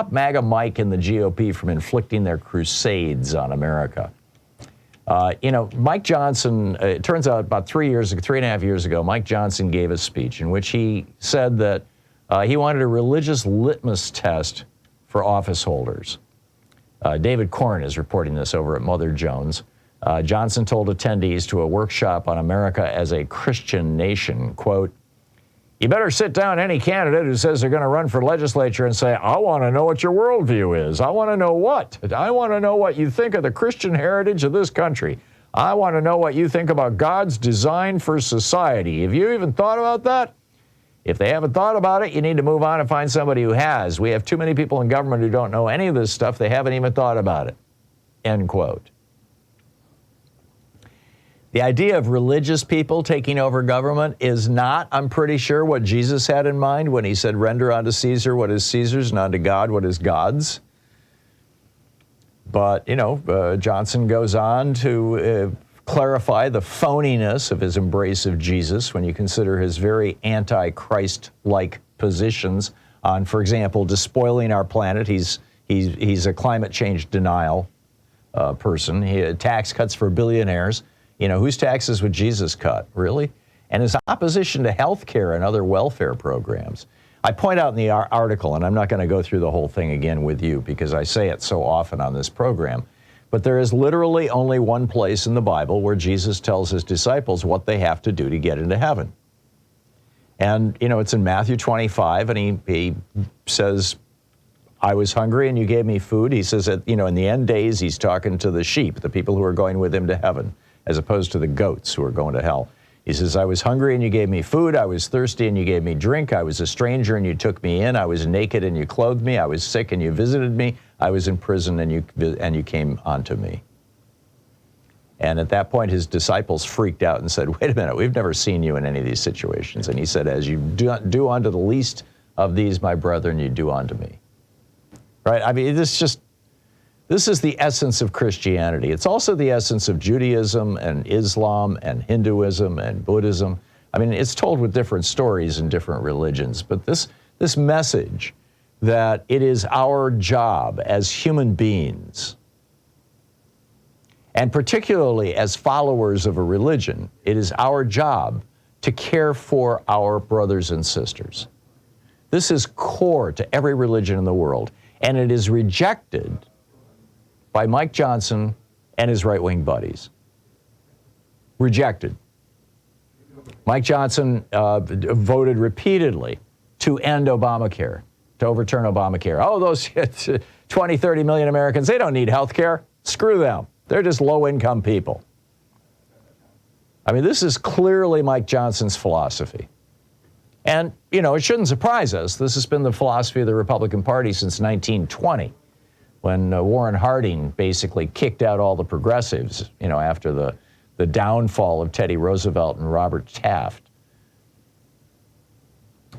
stop MAGA Mike and the GOP from inflicting their crusades on America. Mike Johnson, it turns out about 3.5 years ago, Mike Johnson gave a speech in which he said that he wanted a religious litmus test for office holders. David Corn is reporting this over at Mother Jones. Johnson told attendees to a workshop on America as a Christian nation, quote, "You better sit down any candidate who says they're going to run for legislature and say, I want to know what your worldview is. I want to know what. I want to know what you think of the Christian heritage of this country. I want to know what you think about God's design for society. Have you even thought about that? If they haven't thought about it, you need to move on and find somebody who has. We have too many people in government who don't know any of this stuff. They haven't even thought about it." End quote. The idea of religious people taking over government is not, I'm pretty sure, what Jesus had in mind when he said, render unto Caesar what is Caesar's and unto God what is God's. But, Johnson goes on to clarify the phoniness of his embrace of Jesus when you consider his very anti-Christ-like positions on, for example, despoiling our planet. He's a climate change denial person. He had tax cuts for billionaires. Whose taxes would Jesus cut, really? And his opposition to health care and other welfare programs. I point out in the article, and I'm not going to go through the whole thing again with you because I say it so often on this program, but there is literally only one place in the Bible where Jesus tells his disciples what they have to do to get into heaven. And, it's in Matthew 25, and he says, I was hungry and you gave me food. He says that, in the end days, he's talking to the sheep, the people who are going with him to heaven, as opposed to the goats who are going to hell. He says, I was hungry and you gave me food. I was thirsty and you gave me drink. I was a stranger and you took me in. I was naked and you clothed me. I was sick and you visited me. I was in prison and you came unto me. And at that point, his disciples freaked out and said, wait a minute, we've never seen you in any of these situations. And he said, as you do unto the least of these, my brethren, you do unto me. Right? I mean, this is the essence of Christianity. It's also the essence of Judaism and Islam and Hinduism and Buddhism. I mean, it's told with different stories in different religions, but this message that it is our job as human beings, and particularly as followers of a religion, it is our job to care for our brothers and sisters. This is core to every religion in the world, and it is rejected by Mike Johnson and his right-wing buddies. Rejected. Mike Johnson voted repeatedly to end Obamacare, to overturn Obamacare. Oh, those 20, 30 million Americans, they don't need health care. Screw them. They're just low-income people. I mean, this is clearly Mike Johnson's philosophy. And, it shouldn't surprise us. This has been the philosophy of the Republican Party since 1920. When Warren Harding basically kicked out all the progressives, after the downfall of Teddy Roosevelt and Robert Taft.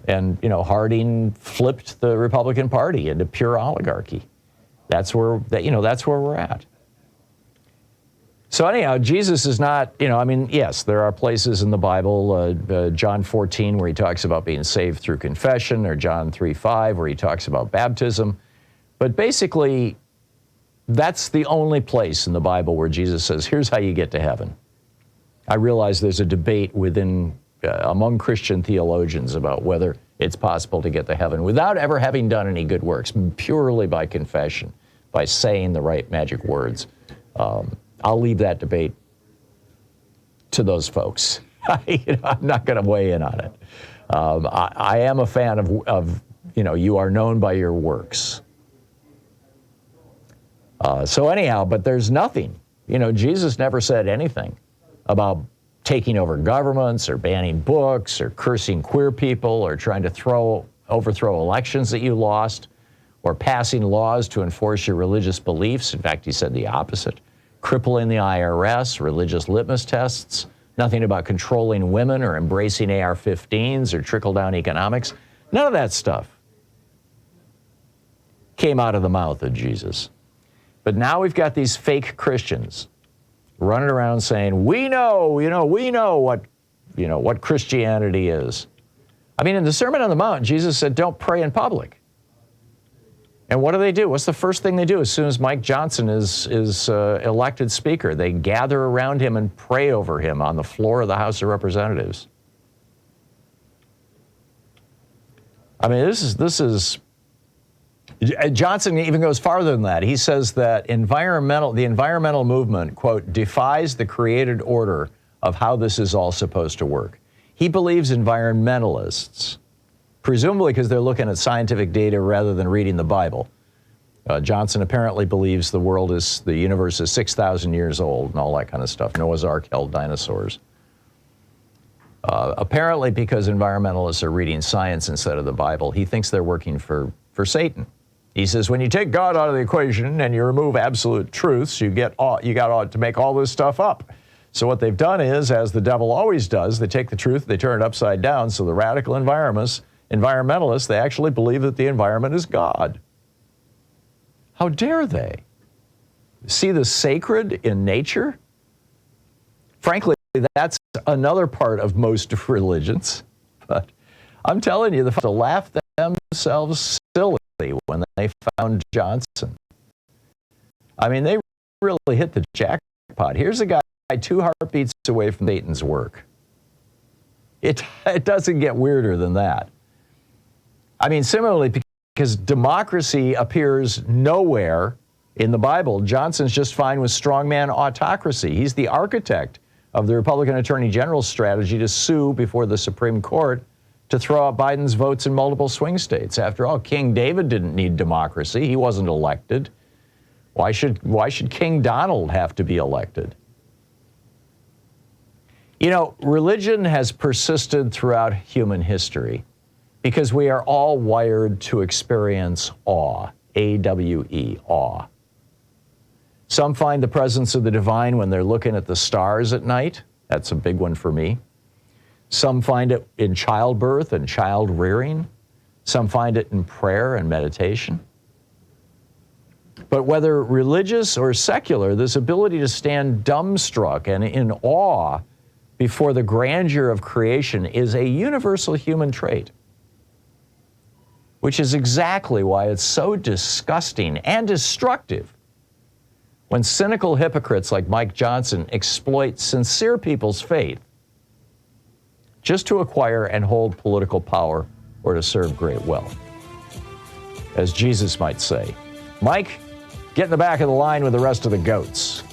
And, Harding flipped the Republican Party into pure oligarchy. That's where we're at. So anyhow, Jesus is not, yes, there are places in the Bible, John 14, where he talks about being saved through confession, or John 3:5, where he talks about baptism. But basically, that's the only place in the Bible where Jesus says, here's how you get to heaven. I realize there's a debate among Christian theologians about whether it's possible to get to heaven without ever having done any good works, purely by confession, by saying the right magic words. I'll leave that debate to those folks. I'm not going to weigh in on it. I am a fan of you are known by your works. So anyhow, but there's nothing. Jesus never said anything about taking over governments or banning books or cursing queer people or trying to overthrow elections that you lost or passing laws to enforce your religious beliefs. In fact, he said the opposite. Crippling the IRS, religious litmus tests, nothing about controlling women or embracing AR-15s or trickle-down economics. None of that stuff came out of the mouth of Jesus. But now we've got these fake Christians running around saying, we know what Christianity is. I mean, in the Sermon on the Mount, Jesus said, don't pray in public. And what do? What's the first thing they do as soon as Mike Johnson is elected Speaker? They gather around him and pray over him on the floor of the House of Representatives. I mean, this is Johnson even goes farther than that. He says that the environmental movement, quote, defies the created order of how this is all supposed to work. He believes environmentalists, presumably because they're looking at scientific data rather than reading the Bible. Johnson apparently believes the universe is 6,000 years old and all that kind of stuff. Noah's Ark held dinosaurs. Apparently because environmentalists are reading science instead of the Bible, he thinks they're working for Satan. He says, when you take God out of the equation and you remove absolute truths, you got to make all this stuff up. So what they've done is, as the devil always does, they take the truth, they turn it upside down. So the radical environmentalists, they actually believe that the environment is God. How dare they? See the sacred in nature? Frankly, that's another part of most religions. But I'm telling you, to laugh themselves silly when they found Johnson. I mean, they really hit the jackpot. Here's a guy 2 heartbeats away from Satan's work. It doesn't get weirder than that. I mean, similarly, because democracy appears nowhere in the Bible, Johnson's just fine with strongman autocracy. He's the architect of the Republican Attorney General's strategy to sue before the Supreme Court to throw out Biden's votes in multiple swing states. After all, King David didn't need democracy. He wasn't elected. Why should King Donald have to be elected? You know, religion has persisted throughout human history because we are all wired to experience awe, A-W-E, awe. Some find the presence of the divine when they're looking at the stars at night. That's a big one for me. Some find it in childbirth and child rearing. Some find it in prayer and meditation. But whether religious or secular, this ability to stand dumbstruck and in awe before the grandeur of creation is a universal human trait, which is exactly why it's so disgusting and destructive when cynical hypocrites like Mike Johnson exploit sincere people's faith just to acquire and hold political power or to serve great wealth. As Jesus might say, Mike, get in the back of the line with the rest of the goats.